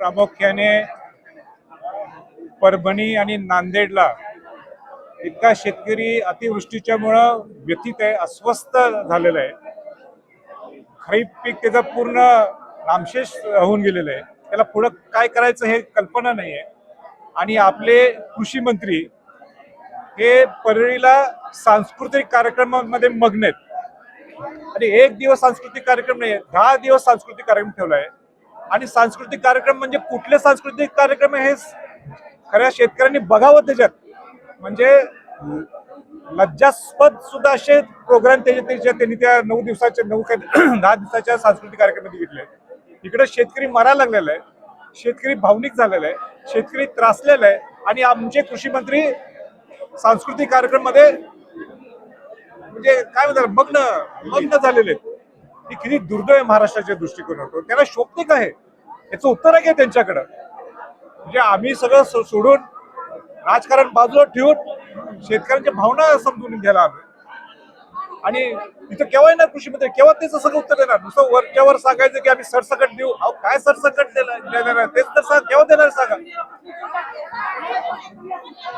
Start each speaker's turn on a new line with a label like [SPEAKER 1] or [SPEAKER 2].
[SPEAKER 1] प्रामुख्याने परभणी आणि नांदेडला इतका शेतकरी अतिवृष्टीच्यामुळं व्यथित आहे, अस्वस्थ झालेला आहे. खरीप पीक त्याचा पूर्ण नामशेष होऊन गेलेलं आहे. त्याला पुढं काय करायचं हे कल्पना नाही आहे. आणि आपले कृषी मंत्री हे परळीला सांस्कृतिक कार्यक्रमामध्ये मग्न आहेत. आणि एक दिवस सांस्कृतिक कार्यक्रम नाही, 10 दिवस सांस्कृतिक कार्यक्रम ठेवलाय. आणि सांस्कृतिक कार्यक्रम म्हणजे कुठले सांस्कृतिक कार्यक्रम आहे हे खऱ्या शेतकऱ्यांनी बघावं त्याच्यात. म्हणजे लज्जास्पद सुद्धा असे प्रोग्राम त्यांनी त्या 9 दिवसाच्या 10 दिवसाच्या सांस्कृतिक कार्यक्रमात घेतले. इकडे शेतकरी मरायला लागलेला आहे, शेतकरी भावनिक झालेला आहे, शेतकरी त्रासलेला आहे. आणि आमचे कृषी मंत्री सांस्कृतिक कार्यक्रम मध्ये म्हणजे काय म्हणतात मग्न झालेले आहेत. ही किती दुर्दैव आहे महाराष्ट्राच्या दृष्टिकोनातून. त्यांना शोभते काय याचं उत्तर आहे त्यांच्याकडं. म्हणजे आम्ही सगळं सोडून राजकारण बाजूला ठेवून शेतकऱ्यांच्या भावना समजून घ्यायला आलोय. आणि इथं केव्हा येणार कृषी मंत्री, केव्हा त्याचं सगळं उत्तर देणार? नुसतं वरच्यावर सांगायचं की आम्ही सरसकट देऊ. अहो काय सरसकट देणार? तेच तर केव्हा देणार सांगा.